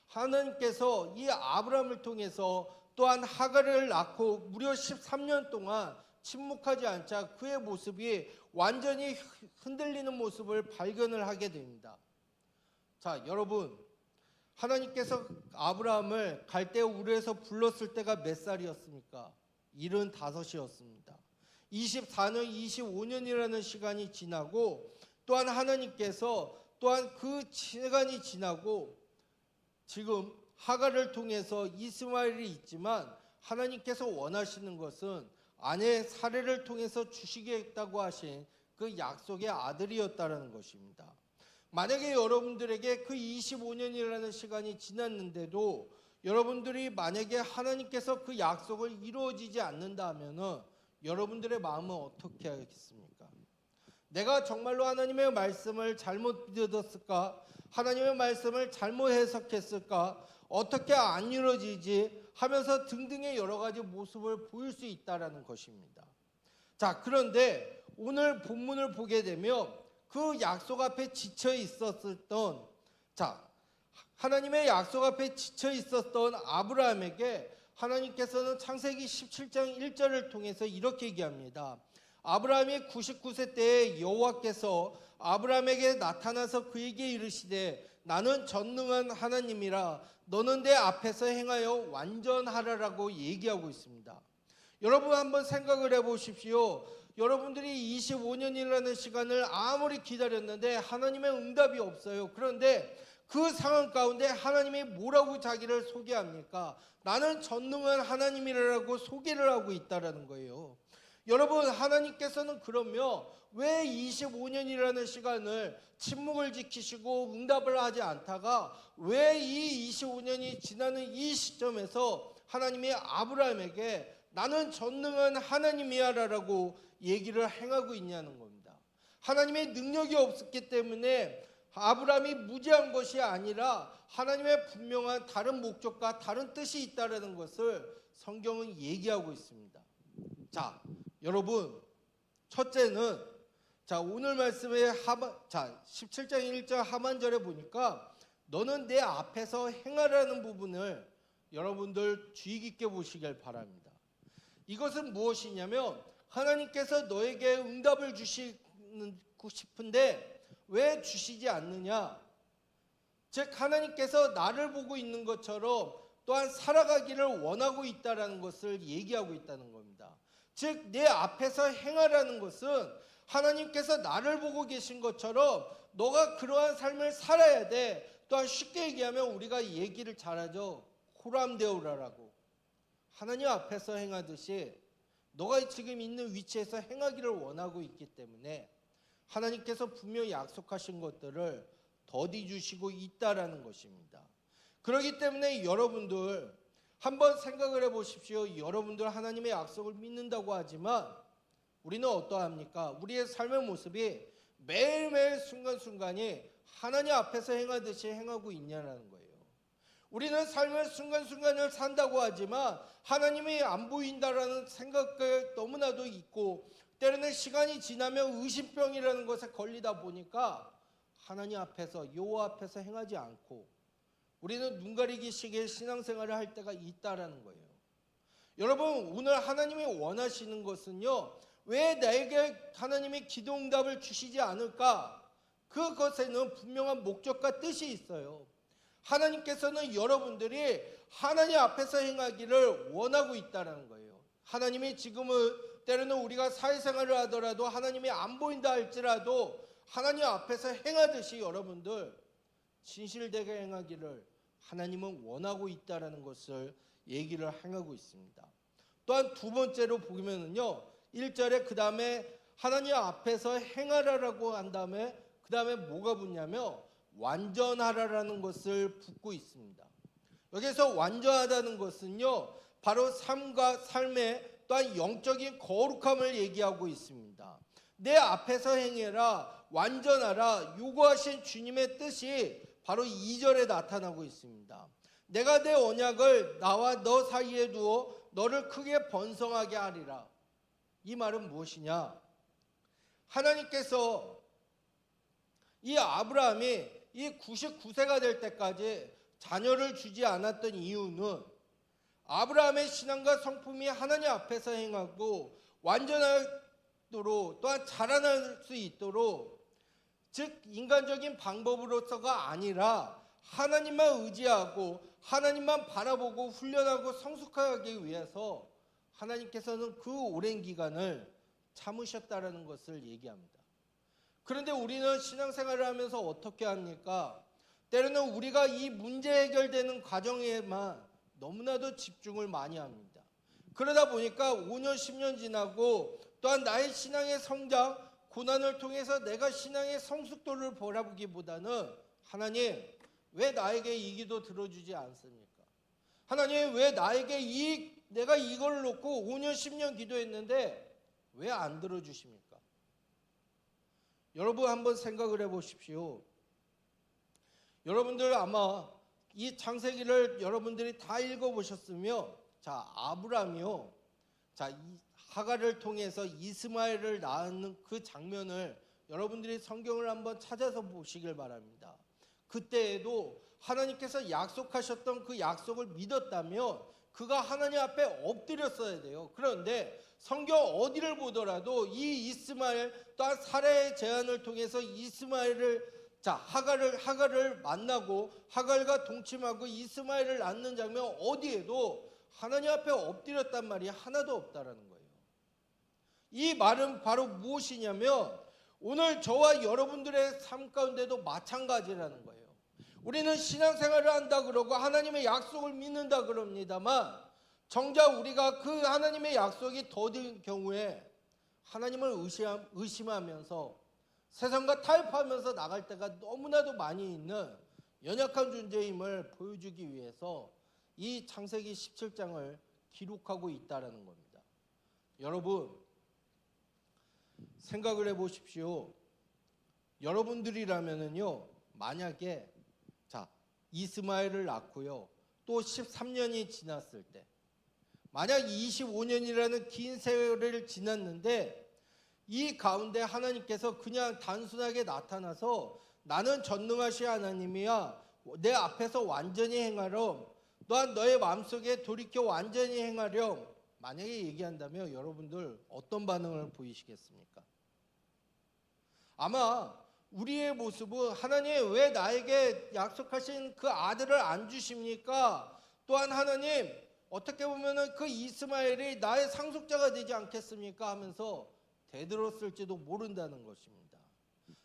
하나님께서 이 아브라함을 통해서 또한 하갈을 낳고 무려 13년 동안 침묵하지 않자 그의 모습이 완전히 흔들리는 모습을 발견을 하게 됩니다. 자, 여러분, 하나님께서 아브라함을 갈대아 우르에서 불렀을 때가 몇 살이었습니까? 75이었습니다. 24년, 25년이라는 시간이 지나고 또한 하나님께서 또한 그 시간이 지나고 지금 하갈을 통해서 이스마엘이 있지만 하나님께서 원하시는 것은 아내 사례를 통해서 주시겠다고 하신 그 약속의 아들이었다는 것입니다. 만약에 여러분들에게 그 25년이라는 시간이 지났는데도 여러분들이 만약에 하나님께서 그 약속을 이루어지지 않는다 하면은 여러분들의 마음은 어떻게 하겠습니까? 내가 정말로 하나님의 말씀을 잘못 믿었을까? 하나님의 말씀을 잘못 해석했을까? 어떻게 안 이루어지지? 하면서 등등의 여러 가지 모습을 보일 수 있다라는 것입니다. 자, 그런데 오늘 본문을 보게 되면 그 약속 앞에 지쳐 있었던 하나님의 약속 앞에 지쳐 있었던 아브라함에게 하나님께서는 창세기 17장 1절을 통해서 이렇게 얘기합니다. 아브라함이 99세 때에 여호와께서 아브라함에게 나타나서 그에게 이르시되 나는 전능한 하나님이라 너는 내 앞에서 행하여 완전하라라고 얘기하고 있습니다. 여러분 한번 생각을 해보십시오. 여러분들이 25년이라는 시간을 아무리 기다렸는데 하나님의 응답이 없어요. 그런데 그 상황 가운데 하나님이 뭐라고 자기를 소개합니까? 나는 전능한 하나님이라고 소개를 하고 있다는 거예요. 여러분, 하나님께서는 그러면 왜 25년이라는 시간을 침묵을 지키시고 응답을 하지 않다가 왜 이 25년이 지나는 이 시점에서 하나님이 아브라함에게 나는 전능한 하나님이야라고 얘기를 행하고 있냐는 겁니다. 하나님의 능력이 없었기 때문에 아브라함이 무지한 것이 아니라 하나님의 분명한 다른 목적과 다른 뜻이 있다는 것을 성경은 얘기하고 있습니다. 자, 여러분, 첫째는 오늘 말씀의 17장 1절 하반절에 보니까 너는 내 앞에서 행하라는 부분을 여러분들 주의 깊게 보시길 바랍니다. 이것은 무엇이냐면 하나님께서 너에게 응답을 주시고 싶은데 왜 주시지 않느냐? 즉 하나님께서 나를 보고 있는 것처럼 또한 살아가기를 원하고 있다는 것을 얘기하고 있다는 겁니다. 즉 내 앞에서 행하라는 것은 하나님께서 나를 보고 계신 것처럼 너가 그러한 삶을 살아야 돼. 또한 쉽게 얘기하면 우리가 얘기를 잘하죠. 호람데오라라고. 하나님 앞에서 행하듯이 너가 지금 있는 위치에서 행하기를 원하고 있기 때문에 하나님께서 분명히 약속하신 것들을 더디 주시고 있다라는 것입니다. 그렇기 때문에 여러분들 한번 생각을 해보십시오. 여러분들 하나님의 약속을 믿는다고 하지만 우리는 어떠합니까? 우리의 삶의 모습이 매일매일 순간순간이 하나님 앞에서 행하듯이 행하고 있냐는 거예요. 우리는 삶의 순간순간을 산다고 하지만 하나님이 안 보인다라는 생각이 너무나도 있고 때로는 시간이 지나면 의심병이라는 것에 걸리다 보니까 하나님 앞에서 여호와 앞에서 행하지 않고 우리는 눈 가리기식의 신앙생활을 할 때가 있다라는 거예요. 여러분, 오늘 하나님이 원하시는 것은요, 왜 나에게 하나님이 기도 응답을 주시지 않을까? 그것에는 분명한 목적과 뜻이 있어요. 하나님께서는 여러분들이 하나님 앞에서 행하기를 원하고 있다는 거예요. 하나님이 지금은 때로는 우리가 사회생활을 하더라도 하나님이 안 보인다 할지라도 하나님 앞에서 행하듯이 여러분들 진실되게 행하기를 하나님은 원하고 있다라는 것을 얘기를 행하고 있습니다. 또한 두 번째로 보면은요, 1절에 그 다음에 하나님 앞에서 행하라라고 한 다음에 그 다음에 뭐가 붙냐면 완전하라라는 것을 붙고 있습니다. 여기서 완전하다는 것은요, 바로 삶과 삶의 또한 영적인 거룩함을 얘기하고 있습니다. 내 앞에서 행해라, 완전하라, 요구하신 주님의 뜻이 바로 2절에 나타나고 있습니다. 내가 내 언약을 나와 너 사이에 두어 너를 크게 번성하게 하리라. 이 말은 무엇이냐? 하나님께서 이 아브라함이 이 99세가 될 때까지 자녀를 주지 않았던 이유는 아브라함의 신앙과 성품이 하나님 앞에서 행하고 완전하도록 또한 자라날 수 있도록, 즉 인간적인 방법으로서가 아니라 하나님만 의지하고 하나님만 바라보고 훈련하고 성숙하기 위해서 하나님께서는 그 오랜 기간을 참으셨다라는 것을 얘기합니다. 그런데 우리는 신앙생활을 하면서 어떻게 합니까? 때로는 우리가 이 문제 해결되는 과정에만 너무나도 집중을 많이 합니다. 그러다 보니까 5년, 10년 지나고 또한 나의 신앙의 성장, 고난을 통해서 내가 신앙의 성숙도를 바라보기보다는 하나님, 왜 나에게 이 기도 들어주지 않습니까? 하나님, 왜 나에게 내가 이걸 놓고 5년, 10년 기도했는데 왜 안 들어주십니까? 여러분 한번 생각을 해보십시오. 여러분들 아마 이 창세기를 여러분들이 다 읽어보셨으며, 자, 아브라함이요, 자, 이 하갈을 통해서 이스마엘을 낳는 그 장면을 여러분들이 성경을 한번 찾아서 보시길 바랍니다. 그때에도 하나님께서 약속하셨던 그 약속을 믿었다면 그가 하나님 앞에 엎드렸어야 돼요. 그런데 성경 어디를 보더라도 이 이스마엘, 또한 사라의 제안을 통해서 이스마엘을, 자, 하갈을 만나고 하갈과 동침하고 이스마엘을 낳는 장면 어디에도 하나님 앞에 엎드렸단 말이 하나도 없다라는 거예요. 이 말은 바로 무엇이냐면 오늘 저와 여러분들의 삶 가운데도 마찬가지라는 거예요. 우리는 신앙생활을 한다 그러고 하나님의 약속을 믿는다 그럽니다만 정작 우리가 그 하나님의 약속이 더딘 경우에 하나님을 의심하면서 세상과 타협하면서 나갈 때가 너무나도 많이 있는 연약한 존재임을 보여주기 위해서 이 창세기 17장을 기록하고 있다라는 겁니다. 여러분 생각을 해보십시오. 여러분들이라면은요, 만약에 자, 이스마엘을 낳고요, 또 13년이 지났을 때, 만약 25년이라는 긴 세월을 지났는데 이 가운데 하나님께서 그냥 단순하게 나타나서 나는 전능하신 하나님이야, 내 앞에서 완전히 행하렴, 또한 너의 마음속에 돌이켜 완전히 행하렴, 만약에 얘기한다면 여러분들 어떤 반응을 보이시겠습니까? 아마 우리의 모습은 하나님 왜 나에게 약속하신 그 아들을 안 주십니까? 또한 하나님 어떻게 보면은 그 이스마엘이 나의 상속자가 되지 않겠습니까? 하면서 대들었을지도 모른다는 것입니다.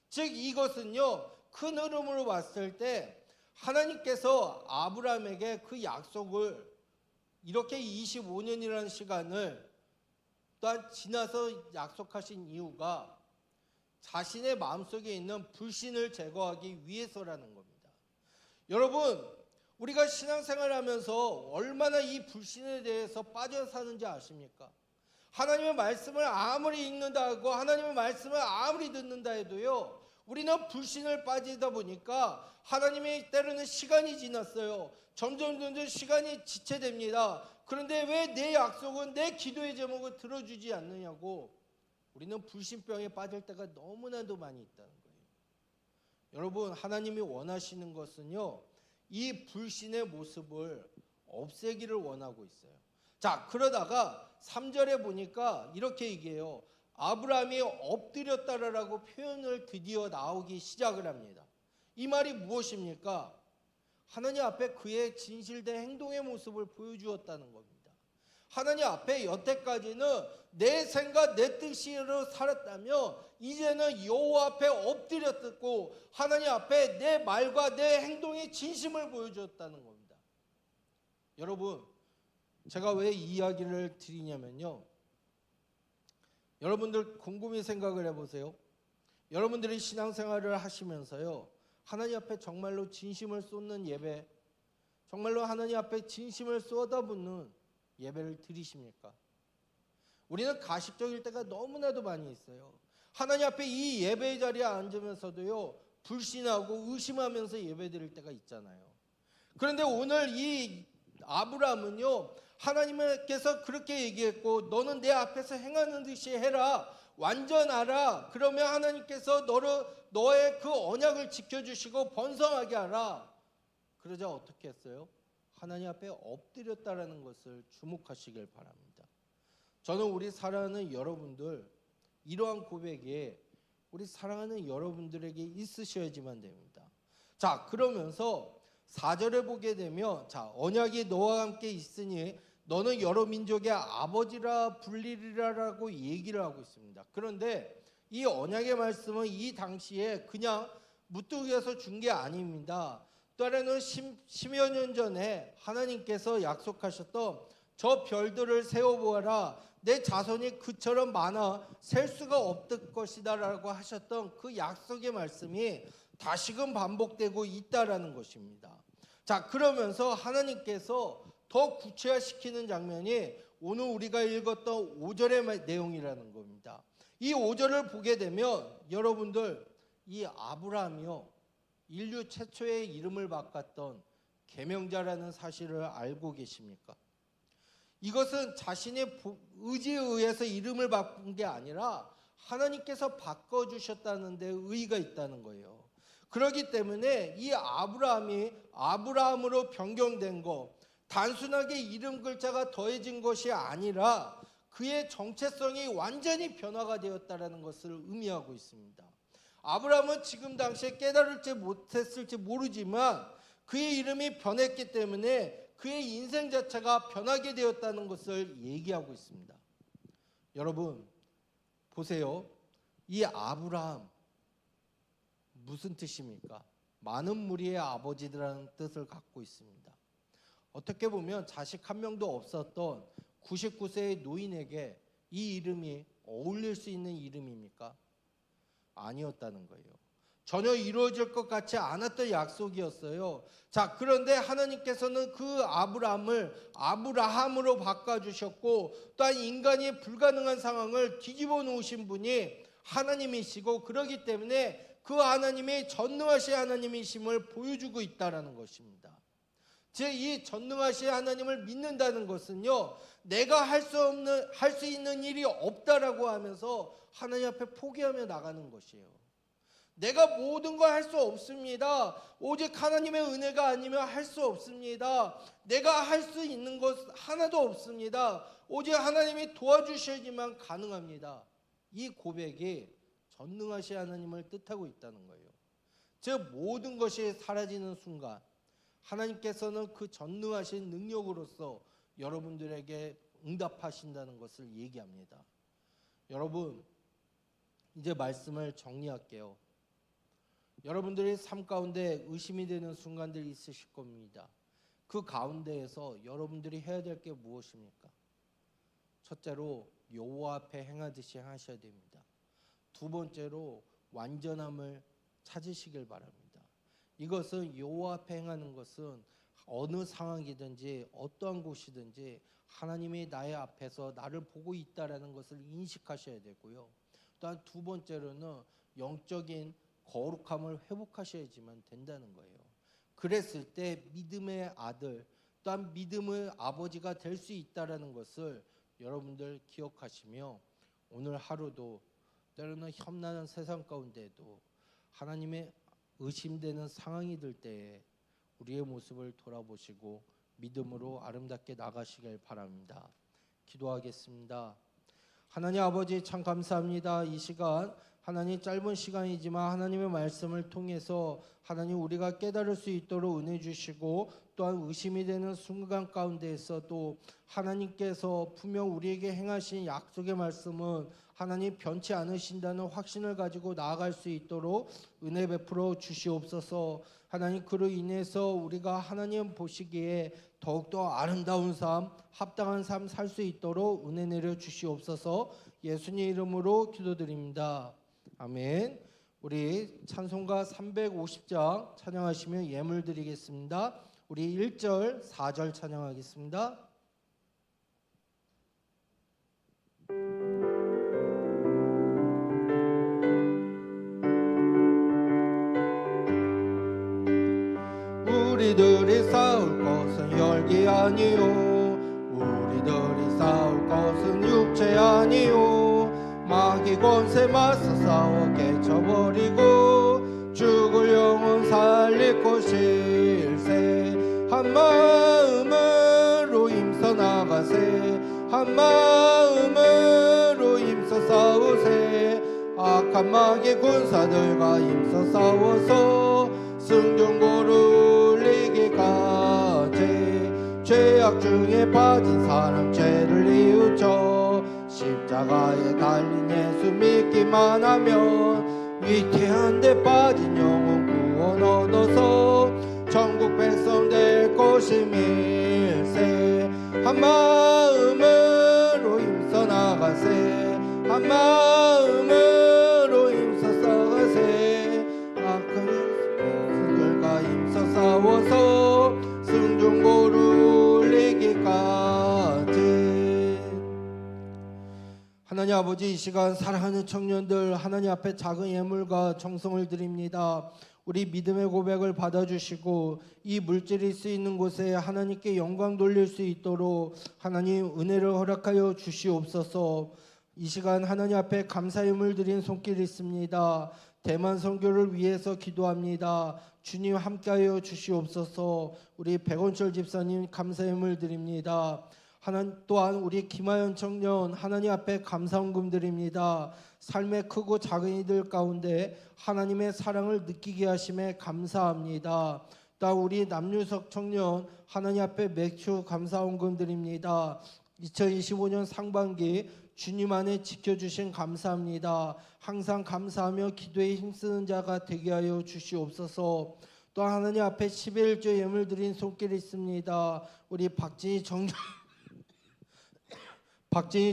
즉 이것은요, 큰 흐름으로 봤을 때 하나님께서 아브라함에게 그 약속을 이렇게 25년이라는 시간을 또한 지나서 약속하신 이유가 자신의 마음속에 있는 불신을 제거하기 위해서라는 겁니다. 여러분, 우리가 신앙생활을 하면서 얼마나 이 불신에 대해서 빠져 사는지 아십니까? 하나님의 말씀을 아무리 읽는다 하고 하나님의 말씀을 아무리 듣는다 해도요, 우리는 불신을 빠지다 보니까 하나님의 때로는 시간이 지났어요. 점점 시간이 지체됩니다. 그런데 왜 내 약속은, 내 기도의 제목을 들어주지 않느냐고 우리는 불신병에 빠질 때가 너무나도 많이 있다는 거예요. 여러분, 하나님이 원하시는 것은요, 이 불신의 모습을 없애기를 원하고 있어요. 자, 그러다가 3절에 보니까 이렇게 얘기해요. 아브라함이 엎드렸다라고 표현을 드디어 나오기 시작을 합니다. 이 말이 무엇입니까? 하나님 앞에 그의 진실된 행동의 모습을 보여주었다는 겁니다. 하나님 앞에 여태까지는 내 생각 내 뜻으로 살았다면 이제는 여호와 앞에 엎드려 듣고 하나님 앞에 내 말과 내 행동의 진심을 보여줬다는 겁니다. 여러분, 제가 왜 이 이야기를 드리냐면요, 여러분들 곰곰이 생각을 해보세요. 여러분들이 신앙생활을 하시면서요, 하나님 앞에 정말로 진심을 쏟는 예배, 정말로 하나님 앞에 진심을 쏟아붓는 예배를 드리십니까? 우리는 가식적일 때가 너무나도 많이 있어요. 하나님 앞에 이 예배의 자리에 앉으면서도요, 불신하고 의심하면서 예배 드릴 때가 있잖아요. 그런데 오늘 이 아브라함은요, 하나님께서 그렇게 얘기했고, 너는 내 앞에서 행하는 듯이 해라, 완전하라. 그러면 하나님께서 너의 그 언약을 지켜주시고 번성하게 하라. 그러자 어떻게 했어요? 하나님 앞에 엎드렸다라는 것을 주목하시길 바랍니다. 저는 우리 사랑하는 여러분들, 이러한 고백이 우리 사랑하는 여러분들에게 있으셔야지만 됩니다. 자, 그러면서 4절에 보게 되면, 자, 언약이 너와 함께 있으니 너는 여러 민족의 아버지라 불리리라라고 얘기를 하고 있습니다. 그런데 이 언약의 말씀은 이 당시에 그냥 무뚝에서 준 게 아닙니다. 때로는 10여 년 전에 하나님께서 약속하셨던 저 별들을 세워보아라, 내 자손이 그처럼 많아 셀 수가 없을 것이다 라고 하셨던 그 약속의 말씀이 다시금 반복되고 있다라는 것입니다. 자, 그러면서 하나님께서 더 구체화시키는 장면이 오늘 우리가 읽었던 5절의 내용이라는 겁니다. 이 5절을 보게 되면 여러분들, 이 아브라함이요, 인류 최초의 이름을 바꿨던 계명자라는 사실을 알고 계십니까? 이것은 자신의 의지에 의해서 이름을 바꾼 게 아니라 하나님께서 바꿔주셨다는 데 의의가 있다는 거예요. 그렇기 때문에 이 아브라함이 아브라함으로 변경된 거, 단순하게 이름 글자가 더해진 것이 아니라 그의 정체성이 완전히 변화가 되었다는 것을 의미하고 있습니다. 아브라함은 지금 당시에 깨달을지 못했을지 모르지만 그의 이름이 변했기 때문에 그의 인생 자체가 변하게 되었다는 것을 얘기하고 있습니다. 여러분 보세요. 이 아브라함 무슨 뜻입니까? 많은 무리의 아버지라는 뜻을 갖고 있습니다. 어떻게 보면 자식 한 명도 없었던 99세의 노인에게 이 이름이 어울릴 수 있는 이름입니까? 아니었다는 거예요. 전혀 이루어질 것 같지 않았던 약속이었어요. 자, 그런데 하나님께서는 그 아브라함을 아브라함으로 바꿔주셨고, 또한 인간이 불가능한 상황을 뒤집어 놓으신 분이 하나님이시고, 그러기 때문에 그 하나님이 전능하신 하나님이심을 보여주고 있다는 것입니다. 즉, 이 전능하신 하나님을 믿는다는 것은요, 내가 할 수 있는 일이 없다라고 하면서 하나님 앞에 포기하며 나가는 것이에요. 내가 모든 걸 할 수 없습니다. 오직 하나님의 은혜가 아니면 할 수 없습니다. 내가 할 수 있는 것 하나도 없습니다. 오직 하나님이 도와주셔야지만 가능합니다. 이 고백이 전능하신 하나님을 뜻하고 있다는 거예요. 즉, 모든 것이 사라지는 순간 하나님께서는 그 전능하신 능력으로서 여러분들에게 응답하신다는 것을 얘기합니다. 여러분, 이제 말씀을 정리할게요. 여러분들의 삶 가운데 의심이 되는 순간들이 있으실 겁니다. 그 가운데에서 여러분들이 해야 될 게 무엇입니까? 첫째로 여호와 앞에 행하듯이 하셔야 됩니다. 두 번째로 완전함을 찾으시길 바랍니다. 이것은 여호와 앞에 행하는 것은 어느 상황이든지 어떠한 곳이든지 하나님이 나의 앞에서 나를 보고 있다라는 것을 인식하셔야 되고요. 또한 두 번째로는 영적인 거룩함을 회복하셔야지만 된다는 거예요. 그랬을 때 믿음의 아들, 또한 믿음의 아버지가 될 수 있다라는 것을 여러분들 기억하시며, 오늘 하루도 때로는 험난한 세상 가운데에도 하나님의 의심되는 상황이 들 때에 우리의 모습을 돌아보시고 믿음으로 아름답게 나가시길 바랍니다. 기도하겠습니다. 하나님 아버지, 참 감사합니다. 이 시간 하나님 짧은 시간이지만 하나님의 말씀을 통해서 하나님 우리가 깨달을 수 있도록 은혜 주시고 또한 의심이 되는 순간 가운데에서 또 하나님께서 분명 우리에게 행하신 약속의 말씀은 하나님 변치 않으신다는 확신을 가지고 나아갈 수 있도록 은혜 베풀어 주시옵소서. 하나님 그로 인해서 우리가 하나님 보시기에 더욱더 아름다운 삶, 합당한 삶 살 수 있도록 은혜 내려 주시옵소서. 예수님 이름으로 기도드립니다. 아멘. 우리 찬송가 350장 찬양하시며 예물 드리겠습니다. 우리 1절, 4절 찬양하겠습니다. 우리들이 싸울 것은 열기 아니요 우리들이 싸울 것은 육체 아니요 마귀 권세 맞서 싸워 깨쳐버리고 죽을 영혼 살릴 것일세 한 마음으로 힘써 나가세 한 마음으로 힘써 싸우세 악한 마귀 군사들과 힘써 싸워서 승전고를 이기까지 죄악 중에 빠진 사람 죄를 뉘우쳐 십자가에 달린 예수 믿기만 하면 위태한 데 빠진 영혼 구원 얻어서 천국 백성 될 것임일세 한 마음으로 힘써 나가세 한 마음으로 힘써 싸가세 악한 예수들과 힘써 싸워서 승중고를 이기까지. 하나님 아버지 이 시간 사랑하는 청년들 하나님 앞에 작은 예물과 정성을 드립니다. 우리 믿음의 고백을 받아주시고 이 물질이 쓰이는 곳에 하나님께 영광 돌릴 수 있도록 하나님 은혜를 허락하여 주시옵소서. 이 시간 하나님 앞에 감사 예물 드린 손길이 있습니다. 대만 선교를 위해서 기도합니다. 주님 함께하여 주시옵소서. 우리 백원철 집사님 감사 예물 드립니다. 또한 우리 김하연 청년 하나님 앞에 감사헌금 드립니다. 삶의 크고 작은 이들 가운데 하나님의 사랑을 느끼게 하심에 감사합니다. 또 우리 남유석 청년 하나님 앞에 맥주 감사헌금 드립니다. 2025년 상반기 주님 안에 지켜주신 감사합니다. 항상 감사하며 기도에 힘쓰는 자가 되게 하여 주시옵소서. 또 하나님 앞에 11조 예물 드린 손길이 있습니다. 우리 박진희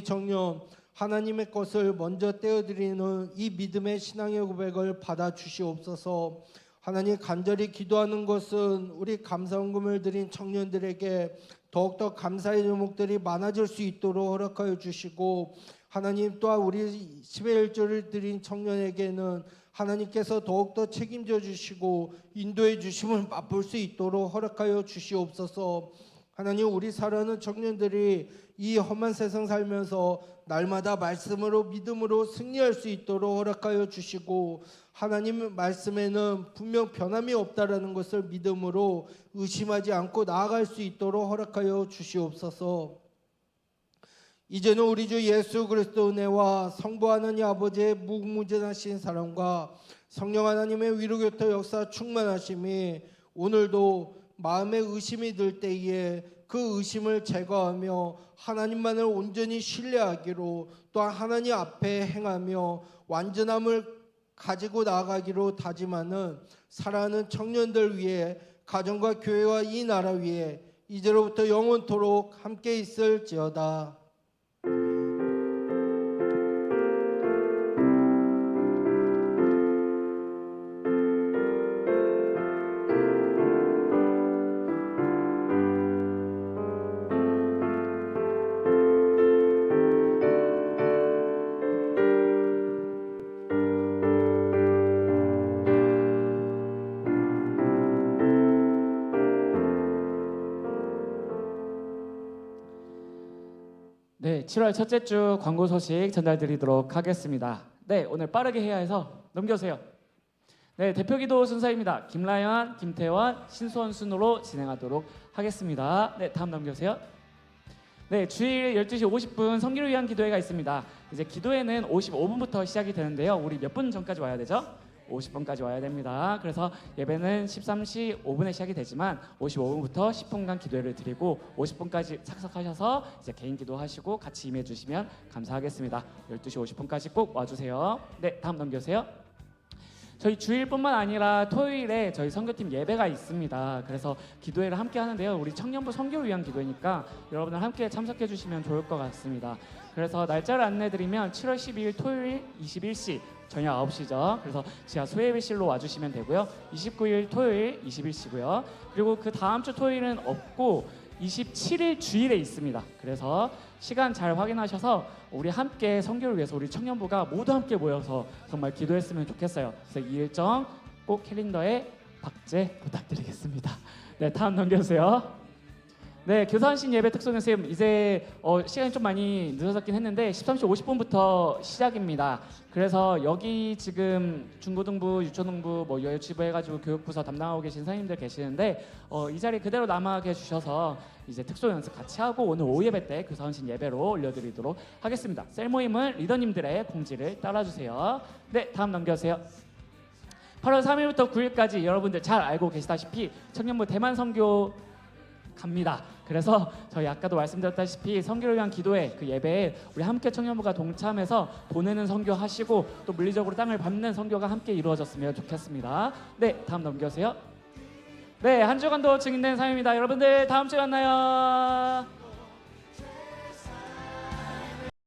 청년 하나님의 것을 먼저 떼어드리는 이 믿음의 신앙의 고백을 받아 주시옵소서. 하나님 간절히 기도하는 것은 우리 감사헌금을 드린 청년들에게 더욱더 감사의 제목들이 많아질 수 있도록 허락하여 주시고 하나님 또한 우리 11조를 드린 청년에게는 하나님께서 더욱더 책임져 주시고 인도해 주심을 맛볼 수 있도록 허락하여 주시옵소서. 하나님 우리 사랑하는 청년들이 이 험한 세상 살면서 날마다 말씀으로 믿음으로 승리할 수 있도록 허락하여 주시고 하나님 말씀에는 분명 변함이 없다라는 것을 믿음으로 의심하지 않고 나아갈 수 있도록 허락하여 주시옵소서. 이제는 우리 주 예수 그리스도 은혜와 성부 하나님 아버지의 무궁무진하신 사랑과 성령 하나님의 위로교토 역사 충만하심이 오늘도 마음에 의심이 들 때에 그 의심을 제거하며 하나님만을 온전히 신뢰하기로 또한 하나님 앞에 행하며 완전함을 가지고 나아가기로 다짐하는 사랑하는 청년들 위해 가정과 교회와 이 나라 위에 이제로부터 영원토록 함께 있을지어다. 네, 7월 첫째 주 광고 소식 전달드리도록 하겠습니다. 네, 오늘 빠르게 해야 해서 넘겨주세요. 네, 대표기도 순서입니다. 김라연, 김태원, 신수원 순으로 진행하도록 하겠습니다. 네, 다음 넘겨주세요. 네, 주일 12시 50분 성기를 위한 기도회가 있습니다. 이제 기도회는 55분부터 시작이 되는데요. 우리 몇 분 전까지 와야 되죠? 50분까지 와야 됩니다. 그래서 예배는 13시 5분에 시작이 되지만 55분부터 10분간 기도회를 드리고 50분까지 착석하셔서 이제 개인 기도하시고 같이 임해 주시면 감사하겠습니다. 12시 50분까지 꼭 와주세요. 네, 다음 넘겨주세요. 저희 주일뿐만 아니라 토요일에 저희 선교팀 예배가 있습니다. 그래서 기도회를 함께 하는데요. 우리 청년부 선교를 위한 기도회니까 여러분들 함께 참석해 주시면 좋을 것 같습니다. 그래서 날짜를 안내드리면 7월 12일 토요일 21시 저녁 9시죠. 그래서 지하 소예배실로 와주시면 되고요. 29일 토요일 21시고요. 그리고 그 다음 주 토요일은 없고 27일 주일에 있습니다. 그래서 시간 잘 확인하셔서 우리 함께 선교를 위해서 우리 청년부가 모두 함께 모여서 정말 기도했으면 좋겠어요. 그래서 이 일정 꼭 캘린더에 박제 부탁드리겠습니다. 네, 다음 넘겨주세요. 네, 교사안신 예배 특송 연습 이제 시간이 좀 많이 늦어졌긴 했는데 13시 50분부터 시작입니다. 그래서 여기 지금 중고등부, 유초등부, 뭐 유치부 해가지고 교육부서 담당하고 계신 선생님들 계시는데 이 자리 그대로 남아 계주셔서 이제 특송 연습 같이 하고 오늘 오후 예배 때 교사안신 예배로 올려드리도록 하겠습니다. 셀 모임은 리더님들의 공지를 따라주세요. 네, 다음 넘겨주세요. 8월 3일부터 9일까지 여러분들 잘 알고 계시다시피 청년부 대만 선교 갑니다. 그래서 저희 아까도 말씀드렸다시피 선교를 위한 기도회 그 예배에 우리 함께 청년부가 동참해서 보내는 선교하시고 또 물리적으로 땅을 밟는 선교가 함께 이루어졌으면 좋겠습니다. 네, 다음 넘겨주세요. 네, 한 주간도 증인된 삶입니다. 여러분들 다음 주에 만나요.